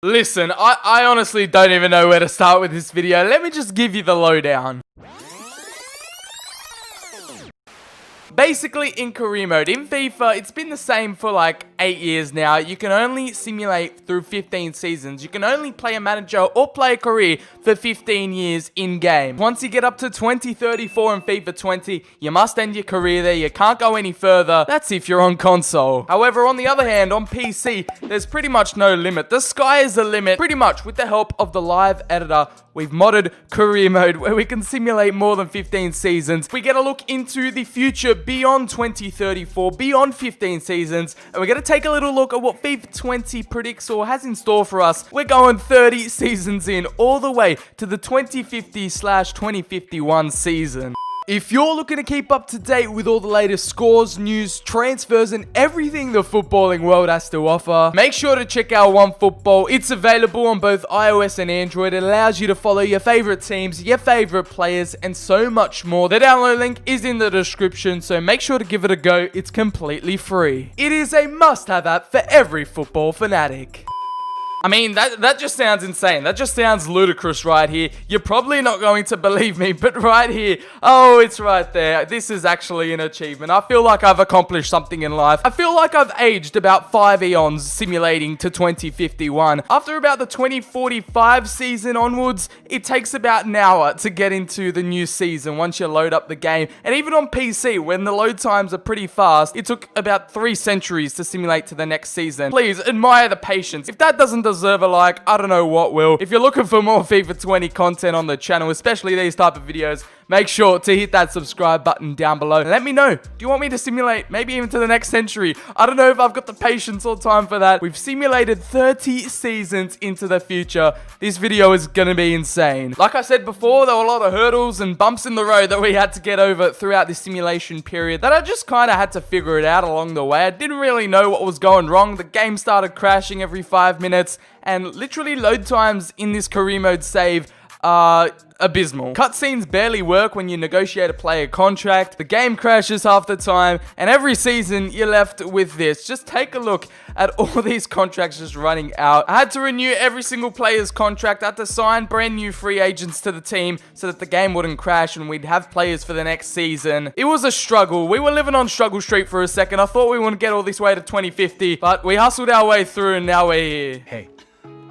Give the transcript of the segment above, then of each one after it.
Listen, I honestly don't even know where to start with this video. Let me just give you the lowdown. Basically, in career mode, in FIFA, it's been the same for like 8 years now. You can only simulate through 15 seasons. You can only play a manager or play a career for 15 years in-game. Once you get up to 2034 in FIFA 20, you must end your career there. You can't go any further. That's if you're on console. However, on the other hand, on PC, there's pretty much no limit. The sky is the limit. Pretty much, with the help of the live editor, we've modded career mode where we can simulate more than 15 seasons. We get a look into the future beyond 2034, beyond 15 seasons, and we're going to take a little look at what FIFA 20 predicts or has in store for us. We're going 30 seasons in, all the way to the 2050/2051 season. If you're looking to keep up to date with all the latest scores, news, transfers, and everything the footballing world has to offer, make sure to check out OneFootball. It's available on both iOS and Android. It allows you to follow your favorite teams, your favorite players, and so much more. The download link is in the description, so make sure to give it a go. It's completely free. It is a must-have app for every football fanatic. I mean, that just sounds insane. That just sounds ludicrous right here. You're probably not going to believe me, but right here, oh, it's right there. This is actually an achievement. I feel like I've accomplished something in life. I feel like I've aged about 5 eons simulating to 2051. After about the 2045 season onwards, it takes about an hour to get into the new season once you load up the game. And even on PC, when the load times are pretty fast, it took about 3 centuries to simulate to the next season. Please, admire the patience. If that doesn't deserve a like, I don't know what will. If you're looking for more FIFA 20 content on the channel, especially these type of videos, make sure to hit that subscribe button down below. And let me know, do you want me to simulate maybe even to the next century? I don't know if I've got the patience or time for that. We've simulated 30 seasons into the future. This video is gonna be insane. Like I said before, there were a lot of hurdles and bumps in the road that we had to get over throughout this simulation period that I just kind of had to figure it out along the way. I didn't really know what was going wrong. The game started crashing every 5 minutes, and literally load times in this career mode save are abysmal. Cutscenes barely work when you negotiate a player contract. The game crashes half the time, and every season you're left with this. Just take a look at all these contracts just running out. I had to renew every single player's contract. I had to sign brand new free agents to the team so that the game wouldn't crash and we'd have players for the next season. It was a struggle. We were living on struggle street for a second. I thought we wouldn't get all this way to 2050, but we hustled our way through and now we're here. Hey.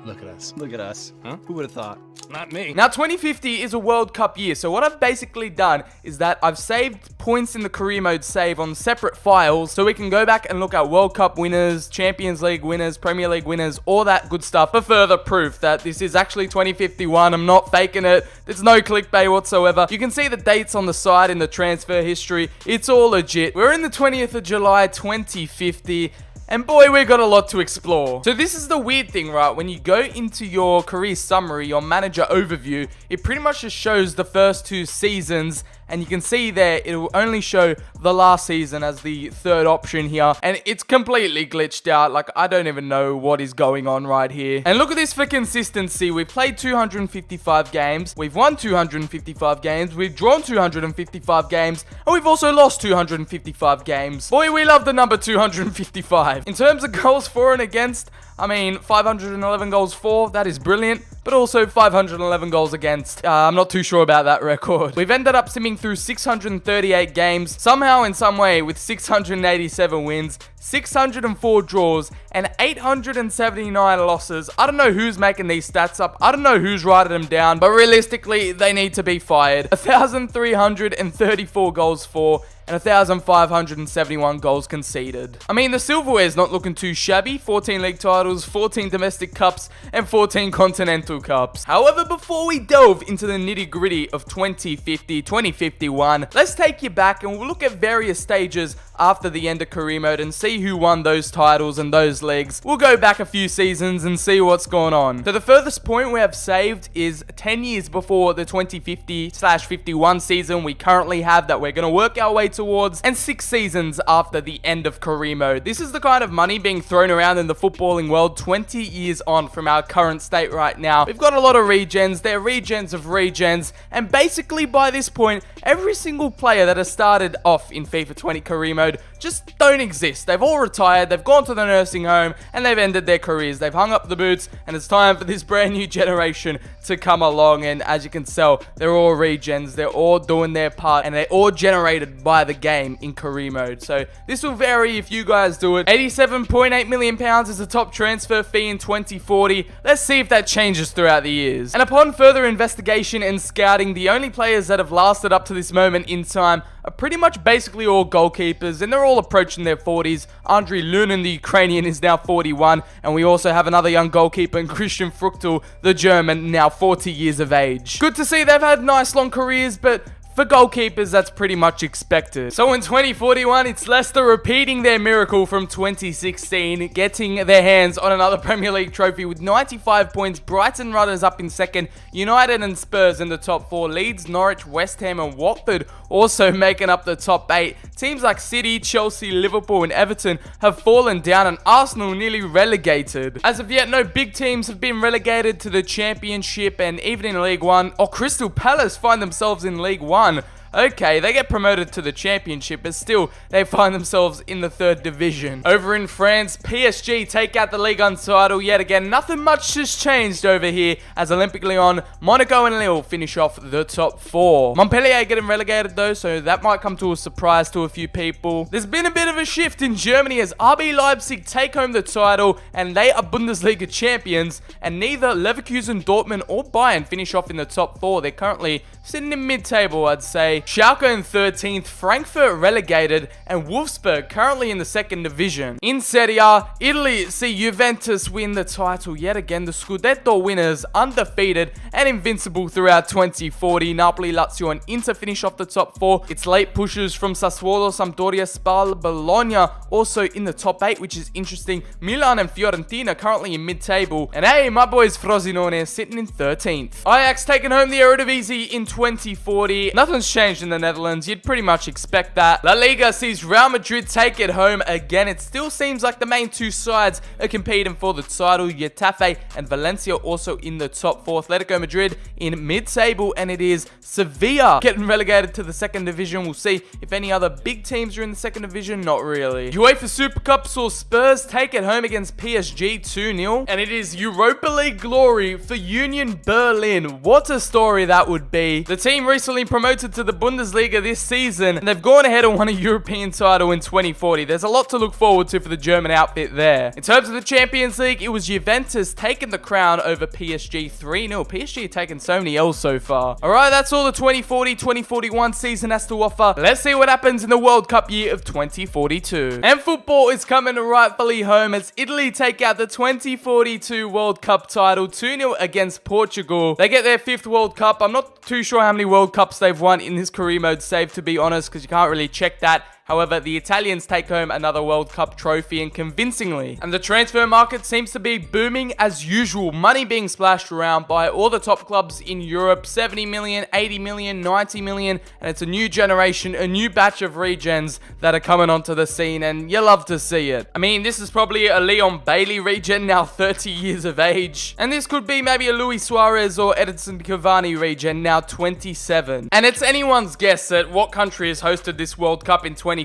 Look at us. Look at us. Huh? Who would have thought? Not me. Now, 2050 is a World Cup year, so what I've basically done is that I've saved points in the career mode save on separate files so we can go back and look at World Cup winners, Champions League winners, Premier League winners, all that good stuff for further proof that this is actually 2051. I'm not faking it. There's no clickbait whatsoever. You can see the dates on the side in the transfer history. It's all legit. We're in the 20th of July, 2050. And boy, we've got a lot to explore. So this is the weird thing, right? When you go into your career summary, your manager overview, it pretty much just shows the first 2 seasons. And you can see there, it will only show the last season as the third option here. And it's completely glitched out. Like, I don't even know what is going on right here. And look at this for consistency. We've played 255 games. We've won 255 games. We've drawn 255 games. And we've also lost 255 games. Boy, we love the number 255. In terms of goals for and against, I mean, 511 goals for, that is brilliant. But also 511 goals against. I'm not too sure about that record. We've ended up simming through 638 games, somehow in some way, with 687 wins, 604 draws, and 879 losses. I don't know who's making these stats up. I don't know who's writing them down, but realistically, they need to be fired. 1,334 goals for, and 1,571 goals conceded. I mean, the silverware's not looking too shabby. 14 league titles, 14 domestic cups, and 14 continental cups. However, before we delve into the nitty-gritty of 2050, 2051, let's take you back and we'll look at various stages after the end of career mode and see who won those titles and those leagues. We'll go back a few seasons and see what's going on. So the furthest point we have saved is 10 years before the 2050/51 season we currently have that we're going to work our way towards, and 6 seasons after the end of career mode. This is the kind of money being thrown around in the footballing world 20 years on from our current state right now. We've got a lot of regens, they're regens of regens, and basically by this point, every single player that has started off in FIFA 20 career mode just don't exist. They've all retired, they've gone to the nursing home, and they've ended their careers. They've hung up the boots, and it's time for this brand new generation to come along. And as you can tell, they're all regens, they're all doing their part, and they're all generated by the game in career mode. So this will vary if you guys do it. £87.8 million is the top transfer fee in 2040. Let's see if that changes throughout the years. And upon further investigation and scouting, the only players that have lasted up to this moment in time are pretty much basically all goalkeepers, and they're all approaching their 40s. Andriy Lunin, the Ukrainian, is now 41, and we also have another young goalkeeper in Christian Fruchtel, the German, now 40 years of age. Good to see they've had nice long careers, but for goalkeepers, that's pretty much expected. So in 2041, it's Leicester repeating their miracle from 2016, getting their hands on another Premier League trophy with 95 points. Brighton runners up in second, United and Spurs in the top 4, Leeds, Norwich, West Ham and Watford also making up the top 8. Teams like City, Chelsea, Liverpool and Everton have fallen down, and Arsenal nearly relegated. As of yet, no big teams have been relegated to the Championship, and even in League One, Crystal Palace find themselves in League One. Okay, they get promoted to the Championship, but still, they find themselves in the 3rd division. Over in France, PSG take out the Ligue 1 title yet again. Nothing much has changed over here, as Olympique Lyon, Monaco and Lille finish off the top 4. Montpellier getting relegated though, so that might come to a surprise to a few people. There's been a bit of a shift in Germany as RB Leipzig take home the title, and they are Bundesliga champions, and neither Leverkusen, Dortmund or Bayern finish off in the top 4. They're currently sitting in mid-table, I'd say. Schalke in 13th, Frankfurt relegated, and Wolfsburg currently in the 2nd division. In Serie A, Italy see Juventus win the title yet again. The Scudetto winners, undefeated and invincible throughout 2040. Napoli, Lazio and Inter finish off the top 4. It's late pushes from Sassuolo, Sampdoria, Spal, Bologna also in the top 8, which is interesting. Milan and Fiorentina currently in mid-table. And hey, my boys Frosinone sitting in 13th. Ajax taking home the Eredivisie in 2040. Nothing's changed in the Netherlands. You'd pretty much expect that. La Liga sees Real Madrid take it home again. It still seems like the main two sides are competing for the title. Getafe and Valencia also in the top 4. Atletico Madrid in mid-table, and it is Sevilla getting relegated to the 2nd division. We'll see if any other big teams are in the 2nd division. Not really. UEFA Super Cup saw Spurs take it home against PSG 2-0, and it is Europa League glory for Union Berlin. What a story that would be. The team recently promoted to the Bundesliga this season, and they've gone ahead and won a European title in 2040. There's a lot to look forward to for the German outfit there. In terms of the Champions League, it was Juventus taking the crown over PSG 3-0. PSG taking so many L's so far. Alright, that's all the 2040-2041 season has to offer. Let's see what happens in the World Cup year of 2042. And football is coming rightfully home as Italy take out the 2042 World Cup title 2-0 against Portugal. They get their 5th World Cup. I'm not too sure how many World Cups they've won in this career mode save, to be honest, because you can't really check that. However, the Italians take home another World Cup trophy, and convincingly. And the transfer market seems to be booming as usual. Money being splashed around by all the top clubs in Europe. 70 million, 80 million, 90 million. And it's a new generation, a new batch of regens that are coming onto the scene, and you love to see it. I mean, this is probably a Leon Bailey regen, now 30 years of age. And this could be maybe a Luis Suarez or Edinson Cavani regen, now 27. And it's anyone's guess at what country has hosted this World Cup in 2042.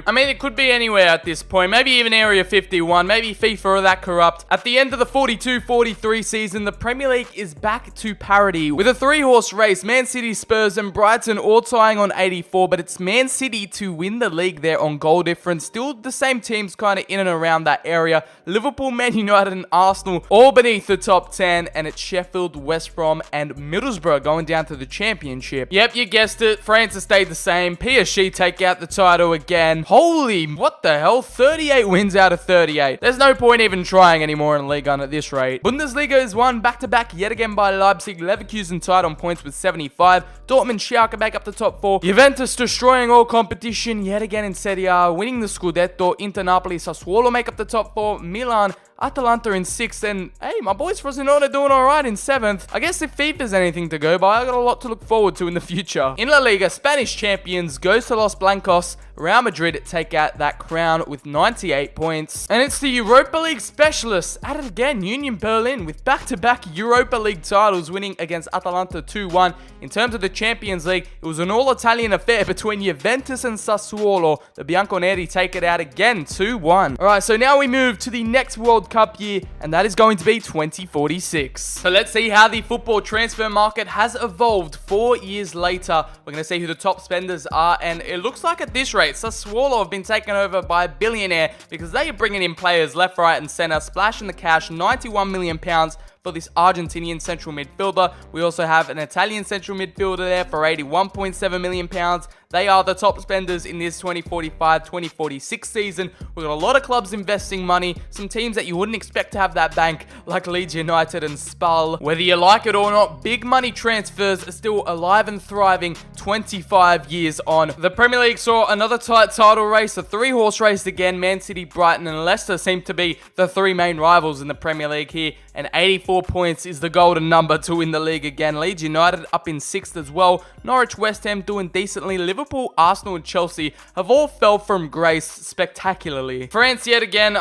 I mean, it could be anywhere at this point. Maybe even Area 51. Maybe FIFA are that corrupt. At the end of the 42-43 season, the Premier League is back to parity with a 3-horse race. Man City, Spurs and Brighton all tying on 84, but it's Man City to win the league there on goal difference. Still the same teams kind of in and around that area. Liverpool, Man United and Arsenal all beneath the top 10, and it's Sheffield, West Brom and Middlesbrough going down to the Championship. Yep, you guessed it. France has stayed the same. PSG take out the title again. Holy, what the hell? 38 wins out of 38. There's no point even trying anymore in Ligue 1 at this rate. Bundesliga is won back-to-back yet again by Leipzig. Leverkusen tied on points with 75. Dortmund, Schalke back up the top 4. Juventus destroying all competition yet again in Serie A, winning the Scudetto. Inter, Napoli, Sassuolo make up the top 4. Milan Atalanta in 6th, and hey, my boys Frosinone doing alright in 7th. I guess if FIFA's anything to go by, I got a lot to look forward to in the future. In La Liga, Spanish champions goes to Los Blancos. Real Madrid take out that crown with 98 points. And it's the Europa League specialists at it again, Union Berlin, with back-to-back Europa League titles, winning against Atalanta 2-1. In terms of the Champions League, it was an all-Italian affair between Juventus and Sassuolo. The Bianconeri take it out again, 2-1. Alright, so now we move to the next World Cup year, and that is going to be 2046. So let's see how the football transfer market has evolved 4 years later. We're going to see who the top spenders are, and it looks like at this rate, Sassuolo have been taken over by a billionaire because they are bringing in players left, right, and center, splashing the cash, £91 million for this Argentinian central midfielder. We also have an Italian central midfielder there for £81.7 million. They are the top spenders in this 2045-2046 season. We've got a lot of clubs investing money, some teams that you wouldn't expect to have that bank, like Leeds United and Spal. Whether you like it or not, big money transfers are still alive and thriving 25 years on. The Premier League saw another tight title race, a 3-horse race again. Man City, Brighton and Leicester seem to be the 3 main rivals in the Premier League here, and 84 points is the golden number to win the league again. Leeds United up in 6th as well. Norwich, West Ham doing decently. Liverpool, Arsenal and Chelsea have all fell from grace spectacularly. France yet again,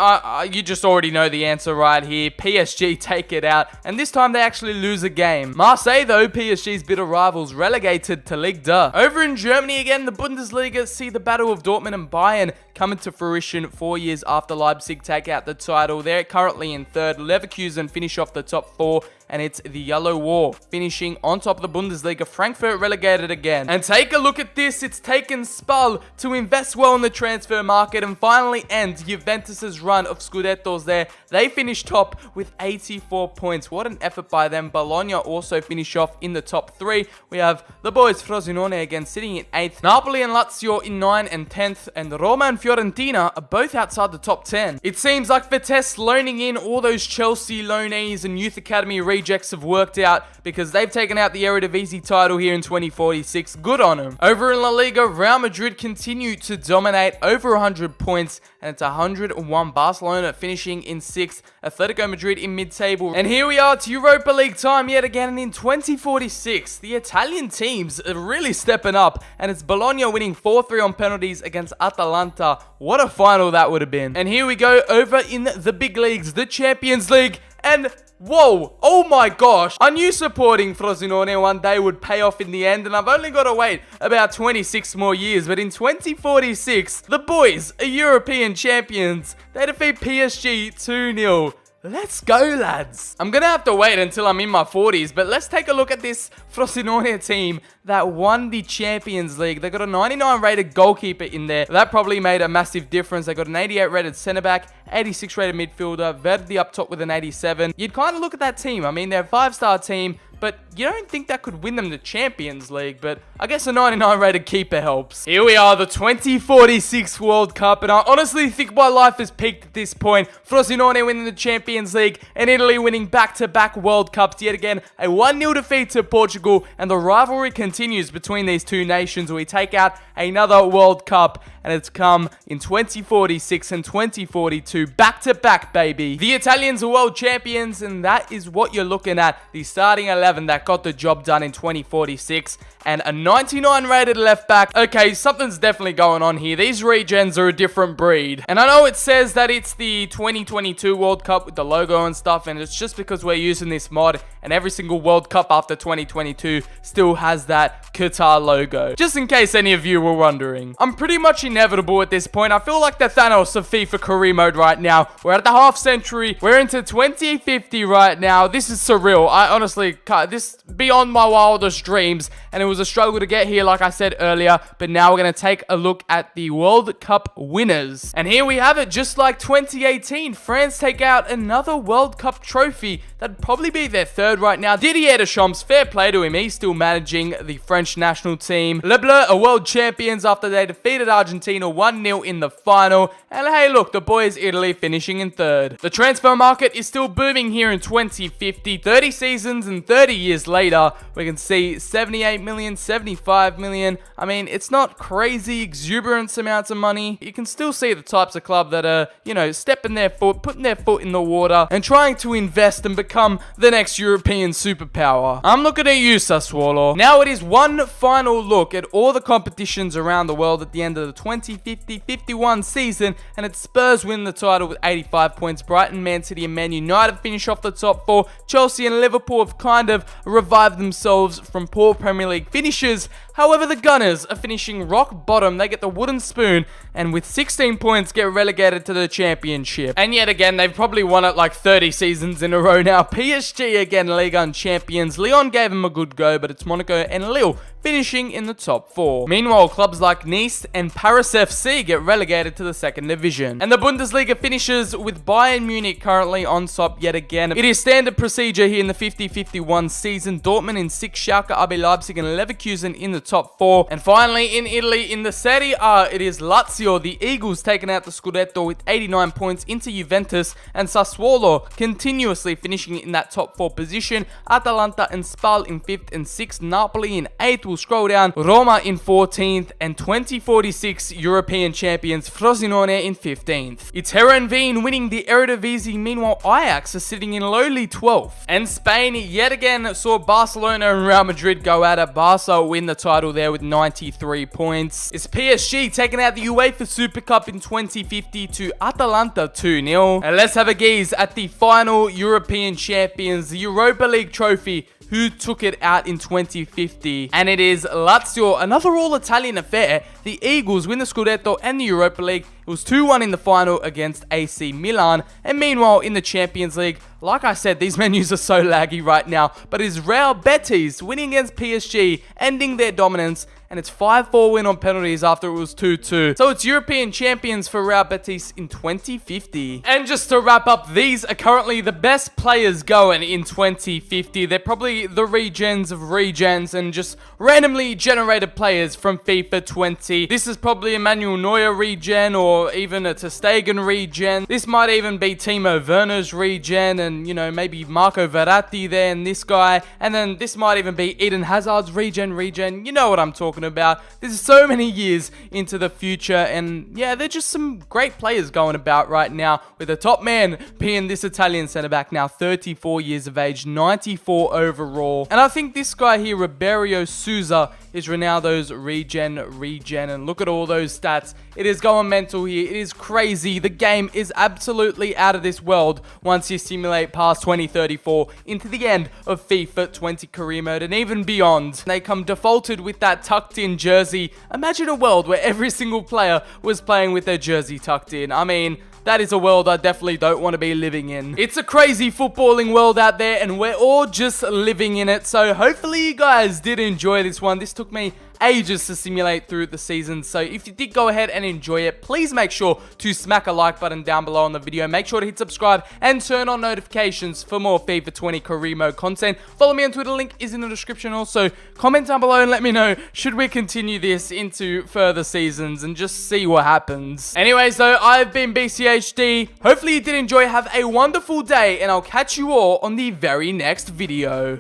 you just already know the answer right here. PSG take it out, and this time they actually lose a game. Marseille though, PSG's bitter rivals, relegated to Ligue 2. Over in Germany again, the Bundesliga see the battle of Dortmund and Bayern coming to fruition 4 years after Leipzig take out the title. They're currently in 3rd. Leverkusen finish off the top 4, and it's the Yellow War finishing on top of the Bundesliga. Frankfurt relegated again. And take a look at this. It's taken Spal to invest well in the transfer market and finally end Juventus's run of Scudettos there. They finish top with 84 points. What an effort by them. Bologna also finish off in the top 3. We have the boys Frosinone again sitting in 8th. Napoli and Lazio in 9 and 10th. And Roma and Fiorentina are both outside the top 10. It seems like Vitesse loaning in all those Chelsea loanees and youth academy rejects have worked out, because they've taken out the Eredivisie title here in 2046. Good on them. Over in La Liga, Real Madrid continue to dominate, over 100 points, and it's 101. Barcelona finishing in 6th. Atletico Madrid in mid-table. And here we are to Europa League time yet again, and in 2046, the Italian teams are really stepping up, and it's Bologna winning 4-3 on penalties against Atalanta. What a final that would have been. And here we go over in the big leagues, the Champions League, and whoa, oh my gosh, I knew supporting Frosinone one day would pay off in the end, and I've only got to wait about 26 more years, but in 2046, the boys are European champions. They defeat PSG 2-0. Let's go, lads. I'm going to have to wait until I'm in my 40s, but let's take a look at this Frosinone team that won the Champions League. They got a 99 rated goalkeeper in there. That probably made a massive difference. They got an 88 rated centre back, 86 rated midfielder, Verdi up top with an 87. You'd kind of look at that team. I mean, they're a 5-star team, but you don't think that could win them the Champions League, but I guess a 99 rated keeper helps. Here we are, the 2046 World Cup, and I honestly think my life has peaked at this point. Frosinone winning the Champions League, and Italy winning back-to-back World Cups yet again. A 1-0 defeat to Portugal, and the rivalry continues between these two nations. We take out another World Cup, and it's come in 2046 and 2042, back-to-back, baby. The Italians are world champions, and that is what you're looking at. The starting 11 that got the job done in 2046, and a 99 rated left back. Okay, something's definitely going on here. These regens are a different breed. And I know it says that it's the 2022 World Cup with the logo and stuff, and it's just because we're using this mod, and every single World Cup after 2022 still has that Qatar logo. Just in case any of you were wondering. I'm pretty much inevitable at this point. I feel like the Thanos of FIFA career mode right now. We're at the half century. We're into 2050 right now. This is surreal. I honestly can't. This beyond my wildest dreams, and it was a struggle to get here, like I said earlier, but now we're going to take a look at the World Cup winners. And here we have it, just like 2018, France take out another World Cup trophy. That'd probably be their 3rd right now. Didier Deschamps, fair play to him, he's still managing the French national team. Les Bleus are world champions after they defeated Argentina 1-0 in the final. And hey, look, the boys Italy finishing in 3rd. The transfer market is still booming here in 2050. 30 seasons and 30 30 years later, we can see 78 million, 75 million. I mean, it's not crazy exuberant amounts of money. You can still see the types of club that are, you know, stepping their foot, putting their foot in the water, and trying to invest and become the next European superpower. I'm looking at you, Sassuolo. Now it is one final look at all the competitions around the world at the end of the 2050-51 season, and it's Spurs win the title with 85 points. Brighton, Man City, and Man United finish off the top four. Chelsea and Liverpool have kind of revived themselves from poor Premier League finishes. However, the Gunners are finishing rock bottom. They get the wooden spoon, and with 16 points get relegated to the championship. And yet again, they've probably won it like 30 seasons in a row now. PSG again, Ligue 1 champions. Lyon gave them a good go, but it's Monaco and Lille finishing in the top four. Meanwhile, clubs like Nice and Paris FC get relegated to the second division. And the Bundesliga finishes with Bayern Munich currently on top yet again. It is standard procedure here in the 50-51 season. Dortmund in 6, Schalke, RB Leipzig, and Leverkusen in the top four. And finally, in Italy, in the Serie A, it is Lazio, the Eagles, taking out the Scudetto with 89 points into Juventus, and Sassuolo continuously finishing in that top four position. Atalanta and Spal in 5th and 6th, Napoli in 8th. Will scroll down, Roma in 14th, and 2046 European champions Frosinone in 15th. It's Herenveen winning the Eredivisie. Meanwhile, Ajax are sitting in lowly 12th. And Spain yet again saw Barcelona and Real Madrid go at it. Barca win the title there with 93 points. It's PSG taking out the UEFA Super Cup in 2050 to Atalanta 2-0. And let's have a gaze at the final European champions, the Europa League trophy. Who took it out in 2050? And it is Lazio, another all-Italian affair. The Eagles win the Scudetto and the Europa League. It was 2-1 in the final against AC Milan. And meanwhile, in the Champions League, like I said, these menus are so laggy right now, but it is Real Betis winning against PSG, ending their dominance. And it's 5-4 win on penalties after it was 2-2. So it's European champions for Real Betis in 2050. And just to wrap up, these are currently the best players going in 2050. They're probably the regens of regens and just randomly generated players from FIFA 20. This is probably Emmanuel Neuer regen, or even a Ter Stegen regen. This might even be Timo Werner's regen, and you know, maybe Marco Verratti there, and this guy. And then this might even be Eden Hazard's regen. You know what I'm talking about. This is so many years into the future, and yeah, they're just some great players going about right now, with the top man being this Italian centre back, now 34 years of age, 94 overall. And I think this guy here, Roberto Souza, is Ronaldo's regen, and look at all those stats. It is going mental here. It is crazy. The game is absolutely out of this world once you simulate past 2034 into the end of FIFA 20 career mode and even beyond. They come defaulted with that tucked in jersey. Imagine a world where every single player was playing with their jersey tucked in. I mean, that is a world I definitely don't want to be living in. It's a crazy footballing world out there, and we're all just living in it. So hopefully you guys did enjoy this one. This took me ages to simulate through the season, so if you did go ahead and enjoy it, please make sure to smack a like button down below on the video. Make sure to hit subscribe and turn on notifications for more FIFA 20 career mode content. Follow me on Twitter, link is in the description. Also, comment down below and let me know, should we continue this into further seasons and just see what happens. Anyways though, I've been BCHD. Hopefully you did enjoy. Have a wonderful day, and I'll catch you all on the very next video.